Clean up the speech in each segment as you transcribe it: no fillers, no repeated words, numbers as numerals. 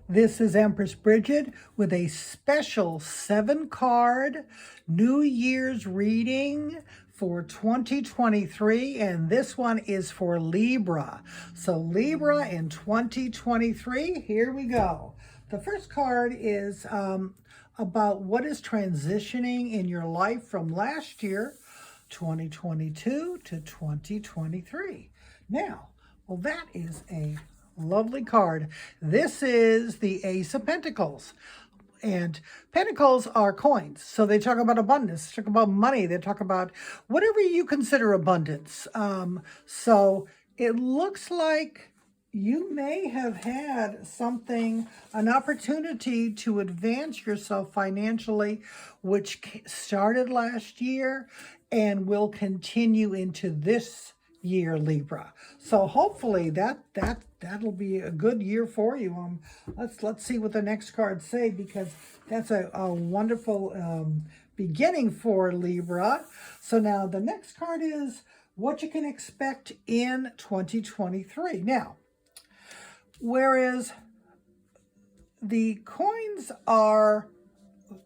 This is Empress Bridget with a special 7-card New Year's reading for 2023, and this one is for Libra. So Libra in 2023, here we go. The first card is about what is transitioning in your life from last year, 2022 to 2023. Now, well, that is a lovely card. This is the Ace of Pentacles. And pentacles are coins. So they talk about abundance, they talk about money, they talk about whatever you consider abundance. So it looks like you may have had an opportunity to advance yourself financially, which started last year and will continue into this year, Libra. So hopefully that'll be a good year for you. Let's see what the next cards say, because that's a wonderful beginning for Libra. So now the next card is what you can expect in 2023. Now, whereas the coins are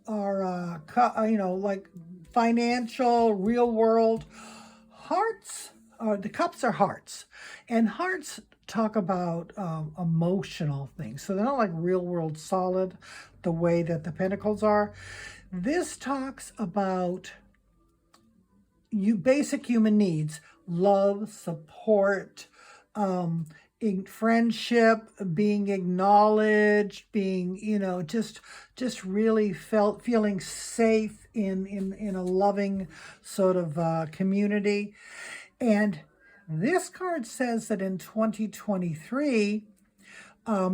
like financial, real world, hearts, the cups are hearts, and hearts talk about emotional things. So they're not like real world solid the way that the pentacles are. This talks about basic human needs: love, support, in friendship, being acknowledged, being, just really feeling safe in a loving sort of community. And this card says that in 2023,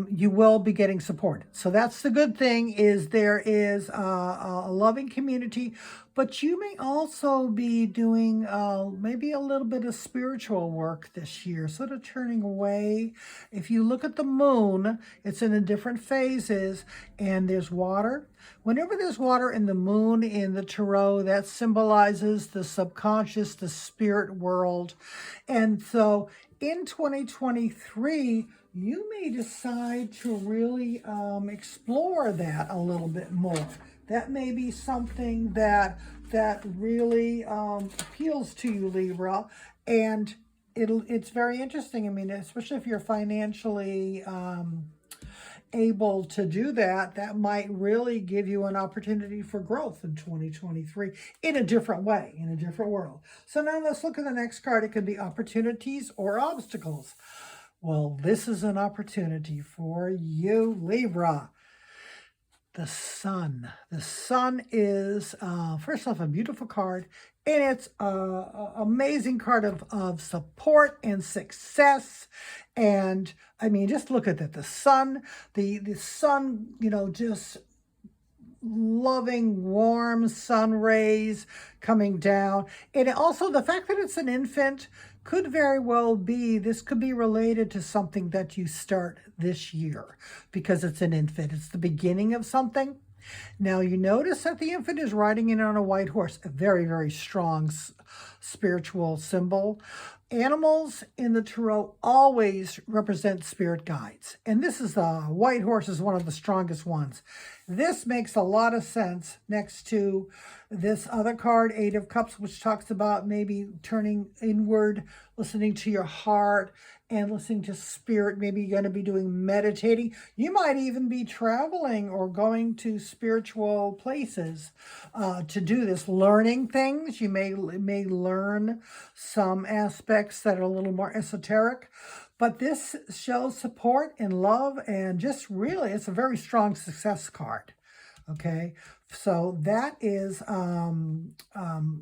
you will be getting support. So that's the good thing, is there is a loving community, but you may also be doing maybe a little bit of spiritual work this year, sort of turning away. If you look at the moon, it's in different phases, and there's water. Whenever there's water in the moon in the tarot, that symbolizes the subconscious, the spirit world. And so in 2023, you may decide to really explore that a little bit more. That may be something that really appeals to you, Libra, and it's very interesting. I mean, especially if you're financially able to do that, that might really give you an opportunity for growth in 2023 in a different way, in a different world. So now let's look at the next card. It could be opportunities or obstacles. Well, this is an opportunity for you, Libra. The sun. The sun is, first off, a beautiful card, and it's an amazing card of support and success. And I mean, just look at that. The sun, the sun, just loving, warm sun rays coming down. And also the fact that it's an infant could very well be, this could be related to something that you start this year, because it's an infant. It's the beginning of something. Now, you notice that the infant is riding in on a white horse, a very, very strong spiritual symbol. Animals in the tarot always represent spirit guides, and this is the white horse is one of the strongest ones. This makes a lot of sense next to this other card, Eight of Cups, which talks about maybe turning inward, listening to your heart, and listening to spirit. Maybe you're going to be doing meditating. You might even be traveling or going to spiritual places to do this, learning things. You may learn some aspects that are a little more esoteric, but this shows support and love, and just really, it's a very strong success card. Okay, so that is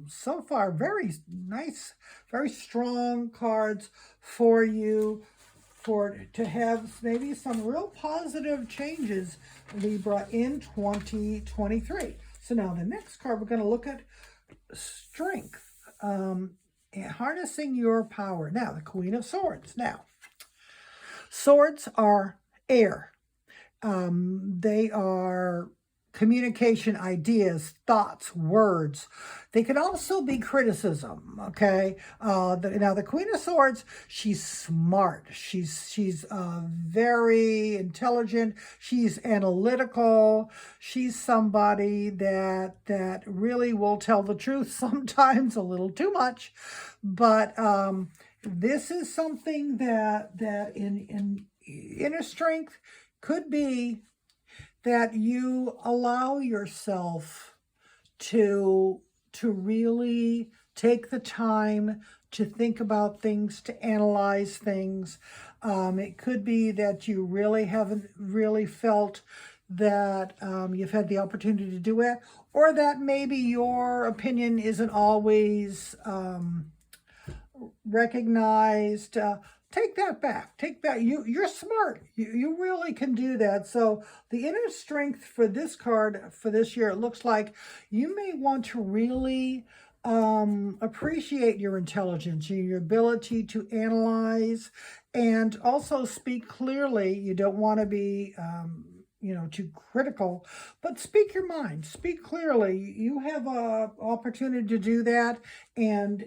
so far very nice, very strong cards for you to have maybe some real positive changes, Libra, in 2023. So now the next card, we're going to look at strength, harnessing your power. Now, the Queen of Swords. Now, swords are air. They are communication, ideas, thoughts, words. They can also be criticism, okay? Now, the Queen of Swords, she's smart. She's very intelligent. She's analytical. She's somebody that really will tell the truth, sometimes a little too much. But this is something that in inner strength could be that you allow yourself to really take the time to think about things, to analyze things. It could be that you really haven't really felt that you've had the opportunity to do it, or that maybe your opinion isn't always recognized. Take that back. Take back. You're smart. You really can do that. So the inner strength for this card for this year, it looks like you may want to really appreciate your intelligence, your ability to analyze and also speak clearly. You don't want to be too critical, but speak your mind, speak clearly. You have a opportunity to do that, and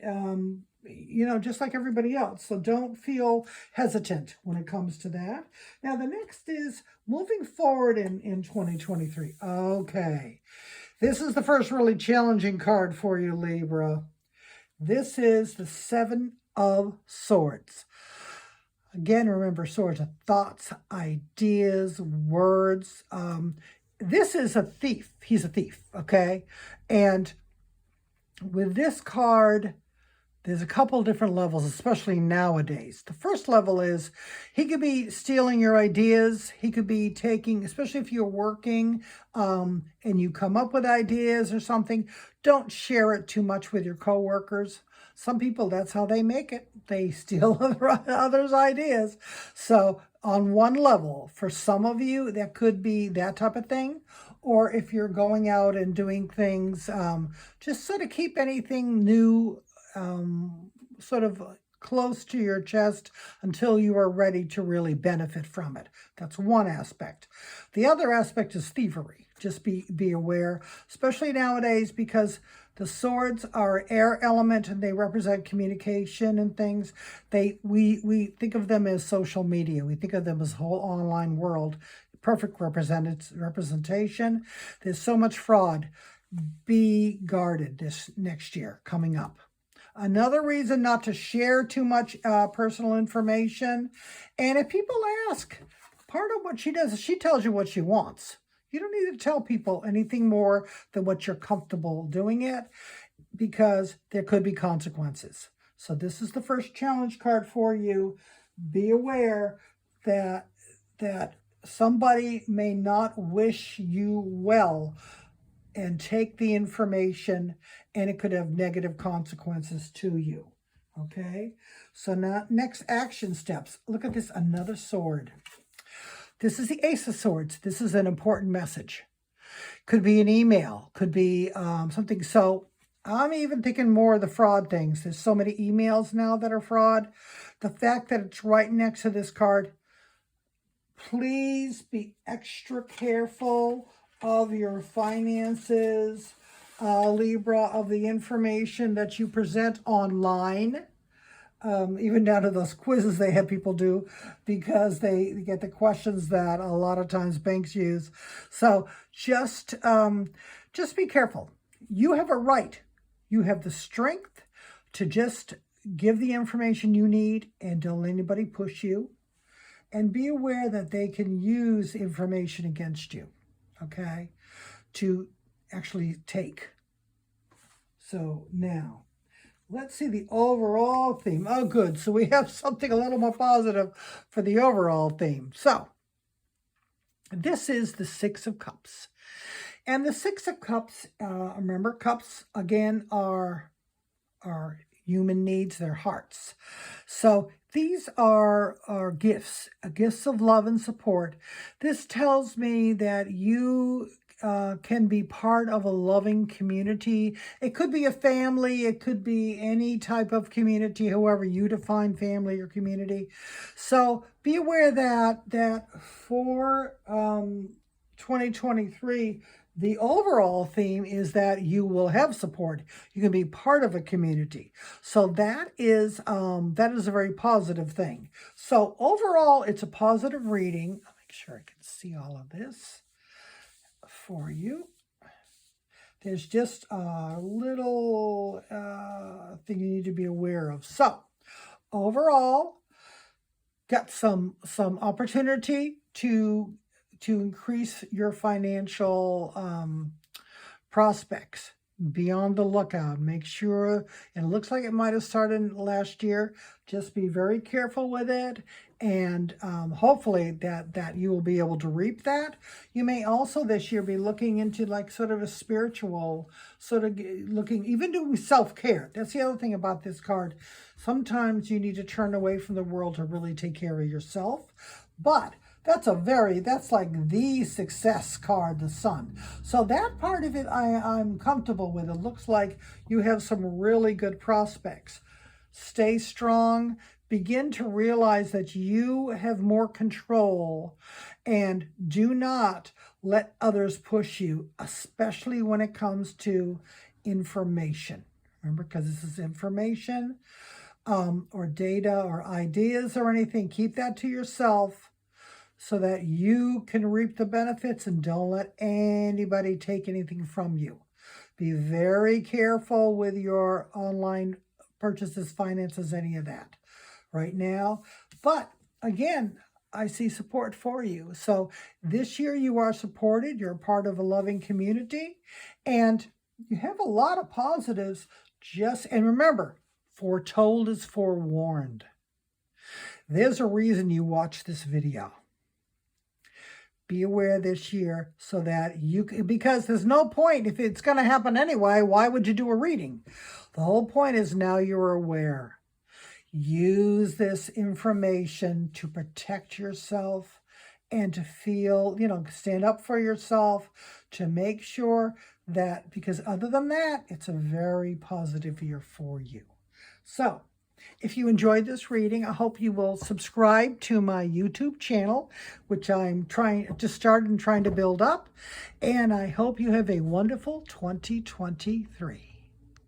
just like everybody else. So don't feel hesitant when it comes to that. Now, the next is moving forward in 2023. Okay. This is the first really challenging card for you, Libra. This is the Seven of Swords. Again, remember, swords are thoughts, ideas, words. This is a thief. He's a thief, okay? And with this card, there's a couple different levels, especially nowadays. The first level is he could be stealing your ideas. He could be taking, especially if you're working and you come up with ideas or something, don't share it too much with your coworkers. Some people, that's how they make it. They steal others' ideas. So on one level, for some of you, that could be that type of thing. Or if you're going out and doing things, just sort of keep anything new sort of close to your chest until you are ready to really benefit from it. That's one aspect. The other aspect is thievery. Just be aware, especially nowadays, because the swords are air element and they represent communication and things. We think of them as social media. We think of them as whole online world. Perfect representation. There's so much fraud. Be guarded this next year coming up. Another reason not to share too much personal information. And if people ask, part of what she does is she tells you what she wants. You don't need to tell people anything more than what you're comfortable doing it, because there could be consequences. So this is the first challenge card for you. Be aware that somebody may not wish you well and take the information, and it could have negative consequences to you. Okay? So now, next action steps. Look at this, another sword. This is the Ace of Swords. This is an important message. Could be an email. Could be something. So I'm even thinking more of the fraud things. There's so many emails now that are fraud. The fact that it's right next to this card, please be extra careful of your finances, Libra, of the information that you present online. Even down to those quizzes they have people do, because they get the questions that a lot of times banks use. So just be careful. You have a right. You have the strength to just give the information you need and don't let anybody push you. And be aware that they can use information against you, okay, to actually take. So now, let's see the overall theme. Oh, good. So we have something a little more positive for the overall theme. So this is the Six of Cups. And the Six of Cups, remember, cups, again, are human needs, their hearts. So these are gifts, gifts of love and support. This tells me that you can be part of a loving community. It could be a family. It could be any type of community, however you define family or community. So be aware that for 2023, The overall theme is that you will have support. You can be part of a community. So that is a very positive thing. So overall, it's a positive reading. I'll make sure I can see all of this for you. There's just a little thing you need to be aware of. So overall, got some opportunity to increase your financial prospects. Be on the lookout. Make sure, and it looks like it might have started last year. Just be very careful with it, and hopefully that you will be able to reap that. You may also this year be looking into like sort of a spiritual, sort of looking, even doing self-care. That's the other thing about this card. Sometimes you need to turn away from the world to really take care of yourself. But that's like the success card, the Sun. So that part of it I'm comfortable with. It looks like you have some really good prospects. Stay strong. Begin to realize that you have more control, and do not let others push you, especially when it comes to information. Remember, because this is information or data or ideas or anything. Keep that to yourself, so that you can reap the benefits, and don't let anybody take anything from you. Be very careful with your online purchases, finances, any of that right now. But again, I see support for you. So this year you are supported. You're part of a loving community, and you have a lot of positives. And remember, foretold is forewarned. There's a reason you watch this video. Be aware this year, so that you can, because there's no point, if it's going to happen anyway, why would you do a reading? The whole point is now you're aware. Use this information to protect yourself and to feel, stand up for yourself, to make sure that, because other than that, it's a very positive year for you. So if you enjoyed this reading, I hope you will subscribe to my YouTube channel, which I'm trying to start and trying to build up. And I hope you have a wonderful 2023.